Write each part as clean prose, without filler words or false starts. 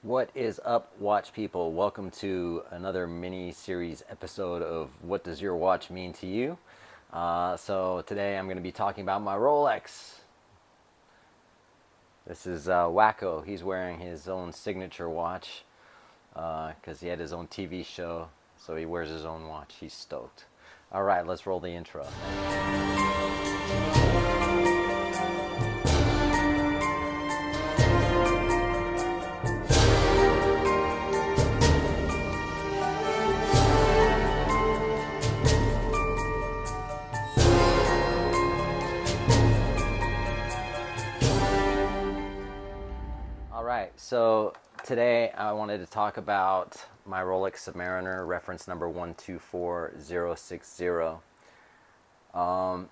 What is up, watch people? Welcome to another mini series episode of What Does Your Watch Mean to You? So today I'm going to be talking about my Rolex. This is Wacko. He's wearing his own signature watch because he had his own TV show, so he wears his own watch. He's stoked. All right, let's roll the intro. So today I wanted to talk about my Rolex Submariner, reference number 124060. I'm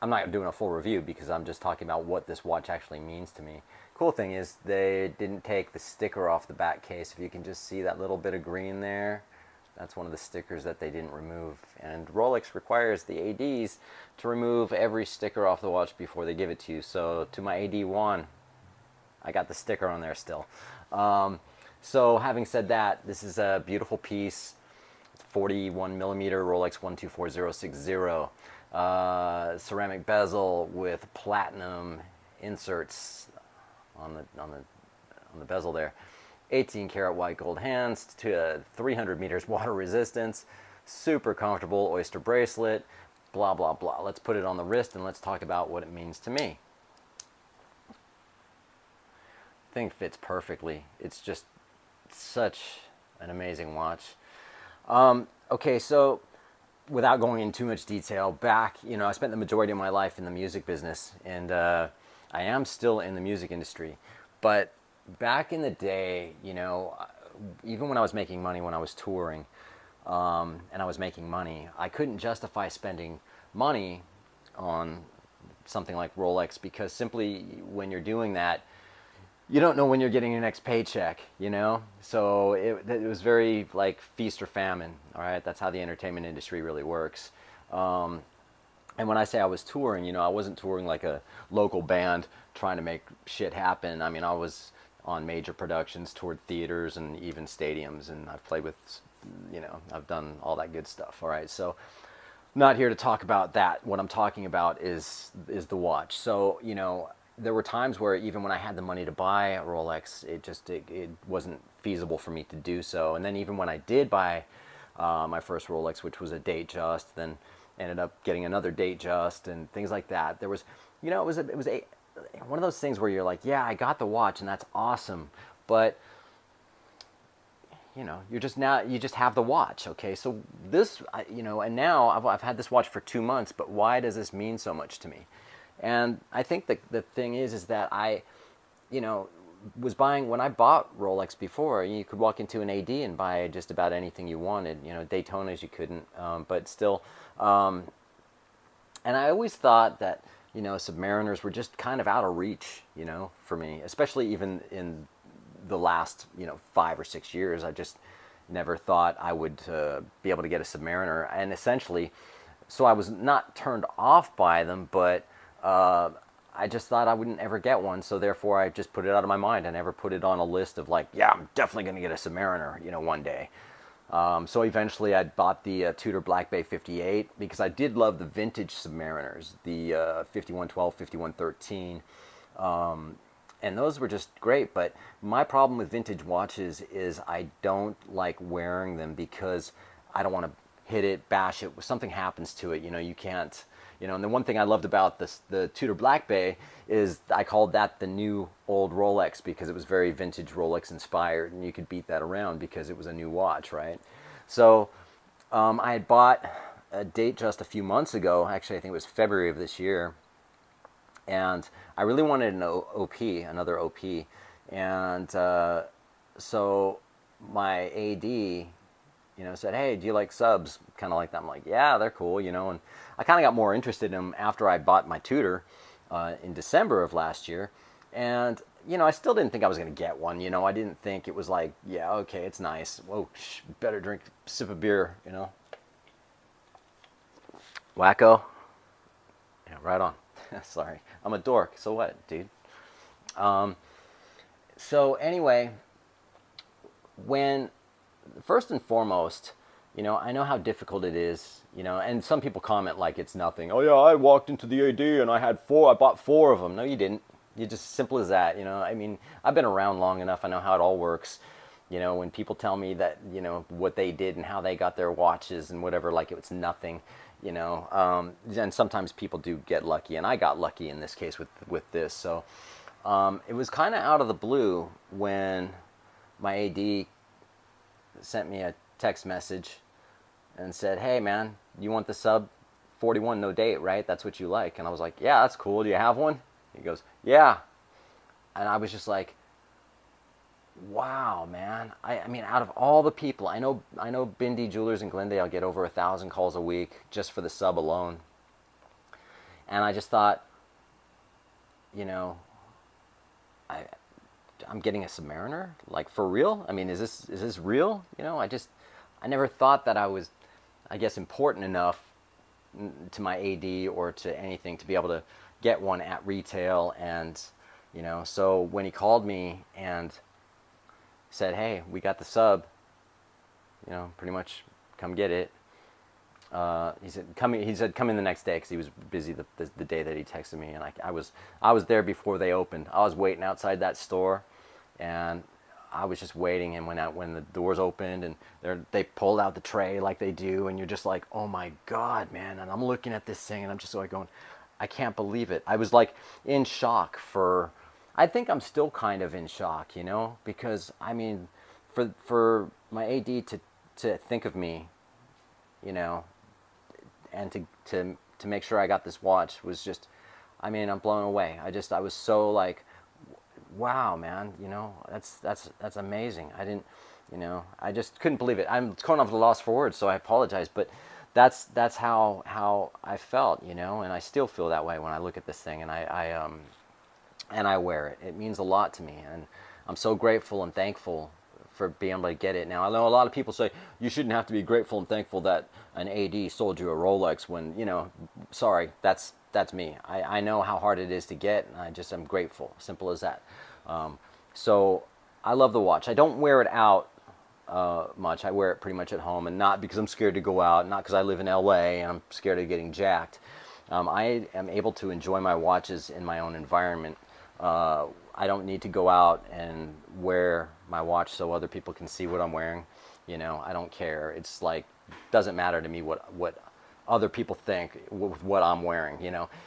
not doing a full review because I'm just talking about what this watch actually means to me. Cool thing is they didn't take the sticker off the back case. If you can just see that little bit of green there, that's one of the stickers that they didn't remove. And Rolex requires the ADs to remove every sticker off the watch before they give it to you. So to my AD1, I got the sticker on there still. So having said that, this is a beautiful piece. 41 millimeter Rolex 124060. Ceramic bezel with platinum inserts on the bezel there. 18 karat white gold hands to 300 meters water resistance. Super comfortable oyster bracelet. Blah blah blah. Let's put it on the wrist and let's talk about what it means to me. Thing fits perfectly. It's just such an amazing watch. Okay, so without going into too much detail, I spent the majority of my life in the music business, and I am still in the music industry. But back in the day, even when I was making money, when I was touring, and I was making money, I couldn't justify spending money on something like Rolex because simply when you're doing that, you don't know when you're getting your next paycheck, So it was very like feast or famine, all right? That's how the entertainment industry really works. And when I say I was touring, I wasn't touring like a local band trying to make shit happen. I mean, I was on major productions, toured theaters and even stadiums, and I've played with, I've done all that good stuff, all right? So not here to talk about that. What I'm talking about is the watch. So, there were times where even when I had the money to buy a Rolex, it wasn't feasible for me to do so. And then even when I did buy my first Rolex, which was a Datejust, then ended up getting another Datejust and things like that. There was, it was one of those things where you're like, yeah, I got the watch and that's awesome, but you just have the watch, okay? So this, and now I've had this watch for 2 months, but why does this mean so much to me? And I think the thing is that I, was buying, when I bought Rolex before, you could walk into an AD and buy just about anything you wanted. Daytonas you couldn't, but still. And I always thought that, Submariners were just kind of out of reach, for me, especially even in the last, 5 or 6 years. I just never thought I would be able to get a Submariner. And essentially, so I was not turned off by them, but I just thought I wouldn't ever get one, so therefore I just put it out of my mind. I never put it on a list of like, yeah, I'm definitely going to get a Submariner, one day. So eventually I bought the Tudor Black Bay 58 because I did love the vintage Submariners, the 5112, 5113, and those were just great. But my problem with vintage watches is I don't like wearing them because I don't want to hit it, bash it, something happens to it, you can't. And the one thing I loved about the Tudor Black Bay is I called that the new old Rolex because it was very vintage Rolex inspired, and you could beat that around because it was a new watch, right? So I had bought a Datejust a few months ago. Actually, I think it was February of this year, and I really wanted an OP, another OP, and so my AD, said, hey, do you like subs? Kind of like that. I'm like, yeah, they're cool, and I kind of got more interested in them after I bought my Tudor in December of last year. And, I still didn't think I was going to get one, I didn't think it was like, yeah, okay, it's nice. Whoa, better drink a sip of beer, Wacko. Yeah, right on. Sorry. I'm a dork. So what, dude? So anyway, when first and foremost, I know how difficult it is, and some people comment like it's nothing. Oh yeah, I walked into the AD and I bought 4 of them. No, you didn't. You just simple as that, I mean, I've been around long enough. I know how it all works. When people tell me that, what they did and how they got their watches and whatever, like it was nothing, and sometimes people do get lucky, and I got lucky in this case with this. So it was kind of out of the blue when my AD sent me a text message and said, hey man, you want the sub 41 no date, right? That's what you like. And I was like, yeah, that's cool. Do you have one? He goes, yeah. And I was just like, wow, man. I mean, out of all the people, I know Bindi Jewelers in Glendale get over 1,000 calls a week just for the sub alone. And I just thought, I'm getting a Submariner, like for real. I mean, is this real? I never thought that I was, I guess, important enough to my AD or to anything to be able to get one at retail. And so when he called me and said, hey, we got the sub, pretty much come get it. He said come in the next day, because he was busy the day that he texted me, and I was there before they opened. I was waiting outside that store, and I was just waiting. And when the doors opened and they pulled out the tray like they do, and you're just like, oh my God, man. And I'm looking at this thing and I'm just like going, I can't believe it. I was like in shock I think I'm still kind of in shock, because I mean, for my AD to think of me, and to make sure I got this watch was just, I mean, I'm blown away. I was so like, wow, man, that's amazing. I didn't, I just couldn't believe it. I'm going off the loss for words, so I apologize, but that's how I felt, and I still feel that way when I look at this thing, and I wear it. It means a lot to me, and I'm so grateful and thankful for being able to get it. Now, I know a lot of people say you shouldn't have to be grateful and thankful that an AD sold you a Rolex when, sorry, that's me. I know how hard it is to get, and I'm grateful. Simple as that. So I love the watch. I don't wear it out much. I wear it pretty much at home, and not because I'm scared to go out, not because I live in LA and I'm scared of getting jacked. I am able to enjoy my watches in my own environment. I don't need to go out and wear my watch so other people can see what I'm wearing. I don't care. It's like, doesn't matter to me what other people think with what I'm wearing,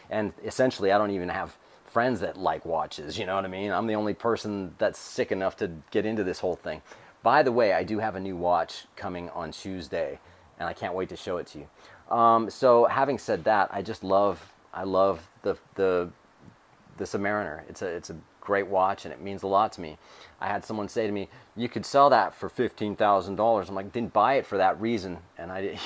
And essentially, I don't even have friends that like watches, you know what I mean? I'm the only person that's sick enough to get into this whole thing. By the way, I do have a new watch coming on Tuesday, and I can't wait to show it to you. So having said that, I love the Submariner. It's a great watch, and it means a lot to me. I had someone say to me, you could sell that for $15,000. I'm like, didn't buy it for that reason. And I,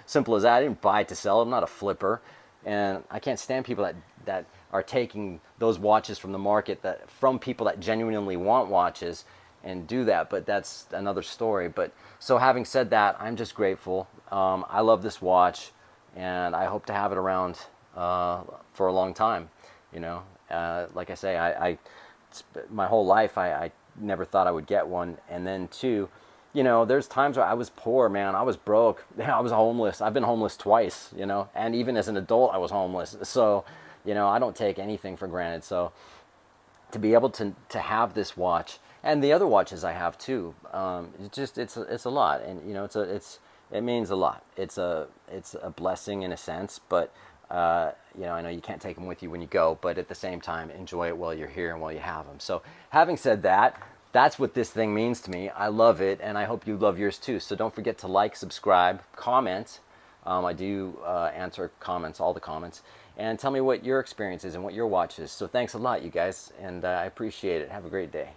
simple as that. I didn't buy it to sell it. I'm not a flipper. And I can't stand people that are taking those watches from the market, from people that genuinely want watches, and do that. But that's another story. But so having said that, I'm just grateful. I love this watch, and I hope to have it around for a long time. Like I say, my whole life I never thought I would get one. And then too, there's times where I was poor, man. I was broke. I was homeless. I've been homeless twice, and even as an adult I was homeless. So, I don't take anything for granted. So to be able to have this watch, and the other watches I have too, it's a lot. And it means a lot. It's a blessing in a sense, but I know you can't take them with you when you go, but at the same time, enjoy it while you're here and while you have them. So having said that, that's what this thing means to me. I love it, and I hope you love yours too. So don't forget to like, subscribe, comment. I do answer comments, all the comments, and tell me what your experience is and what your watch is. So thanks a lot, you guys, and I appreciate it. Have a great day.